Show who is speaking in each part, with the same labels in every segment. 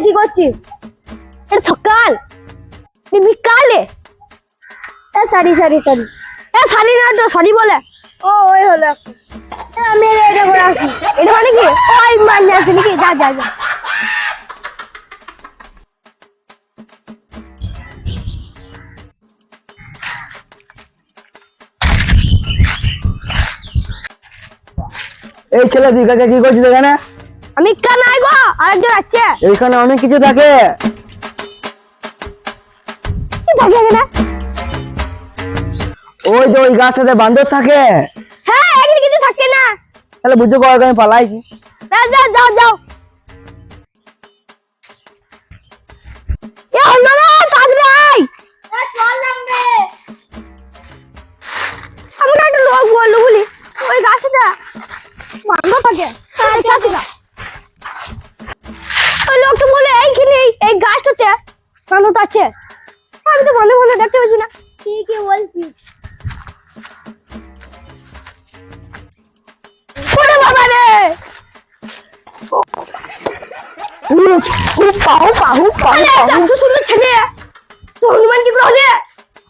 Speaker 1: কি করছিস? এটা সকাল বিকালে। সরি সরি সরি, সরি না তো সরি বলে। ও ওই হলো আমি এটা করে আসি। এটা মানে কি ওই মান আছে নাকি? যা যা যা।
Speaker 2: এই ছেলে তুই কাকে কি করছিস এখানে?
Speaker 1: আমি কান নাই গো, আরেকজন আছে।
Speaker 2: এইখানে অনেক কিছু থাকে।
Speaker 1: কি থাকে এখানে?
Speaker 2: ওই যে ওই গাছটাতে বান্দর থাকে।
Speaker 1: হ্যাঁ এখানে কিছু থাকে না।
Speaker 2: তাহলে বুঝতে পারো আমি পালাইছি।
Speaker 1: যাও যাও যাও যাও। এ হলো না তাড়াতাড়ি আয়। চল লাগবে। আমরা একটা লোক বললো বলি ওই গাছটা বান্দর থাকে। ওই লোকটা বলে এইখানে এই গাছটাতে বান্দর আছে। আমি তো মনে মনে দেখতে পাচ্ছি না। ঠিকই বলছিস। ওরে বাবা রে, হনুমান কি করে হলে?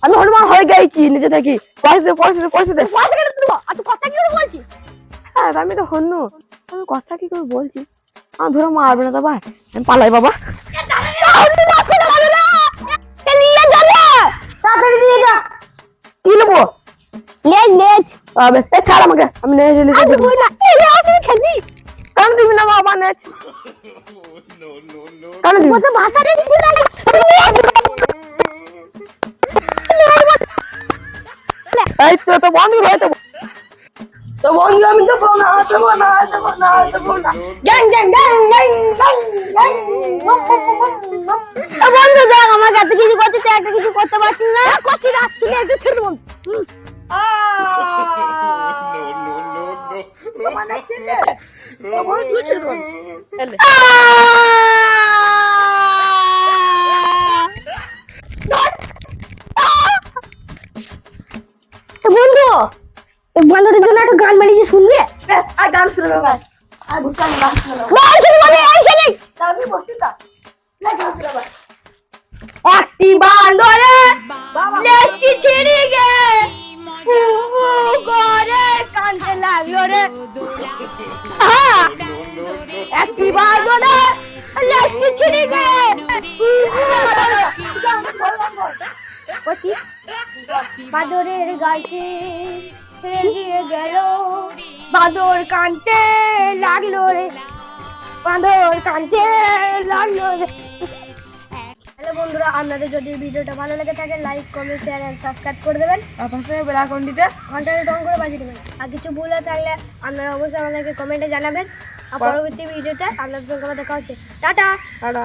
Speaker 2: আমি হনুমান হয়ে গেছি নিজে থাকি। পয়সা দে পয়সা দে পয়সা দে।
Speaker 1: পয়সা কেটে দেবো আর তুই কথা কি করে বলছিস?
Speaker 2: হ্যাঁ আমি তো হনু, আমি কথা কি করে বলছি। আমার ধরো মারবে না তো ভাই, আমি পালাই বাবা। কি নেবো?
Speaker 1: লেজ লেজ।
Speaker 2: বেশ ছাড় আমাকে, আমি নেই
Speaker 1: আমি বই না খেলি।
Speaker 2: কেন দিবি না বাবা নেচ? কেন দিবি?
Speaker 1: কত ভাষা রে দিতে লাগে।
Speaker 2: এই তো বন্ধু ভাই তো বন্ধু আমি দেবো না দেবো না দেবো না দেবো না। Gang gang gang gang gang gang.
Speaker 1: বন্ধু দেখ আমাকে এত কিছু করতে তুই একটা কিছু করতে পারছিস না। করছি না, তুমি একটু ছেড়ে দেবো।
Speaker 2: মানে ছেলে তো বন্ধু তুই ছেড়ে দেবো।
Speaker 1: বন্ধু এই বান্দরের জন্য একটা গান বানিয়েছি, শুনবে?
Speaker 2: বেশ আর গান শুনে নেবো ভাই। আর বসে আমি গান শুনে নেবো। আমি বসি তা গান শুনে নেবো।
Speaker 1: একটি বান্দরে লেজটি ছিঁড়ে গে ফু ফু করে কাঁদতে লাগলো রে। একটি বান্দরে লেজটি ছিঁড়ে গে বাদরের গাছে ছেড়ে দিয়ে গেল, বাদর কাঁদতে লাগলো রে, বাদর কাঁদতে লাগলো রে। হ্যালো বন্ধুরা, আপনাদের যদি ভিডিওটা ভালো লেগে থাকে like comment share and subscribe করে দেবেন।
Speaker 2: আর পাশে বেল আইকনটিতে
Speaker 1: ঘন্টাটা টং করে বাজিয়ে দেবেন। আর কিছু ভুল হয়ে থাকলে আপনারা অবশ্যই আমাদেরকে কমেন্টে জানাবেন। আর পরবর্তী ভিডিওতে আপনাদের সঙ্গে দেখা হচ্ছে। টাটা।
Speaker 2: টাটা।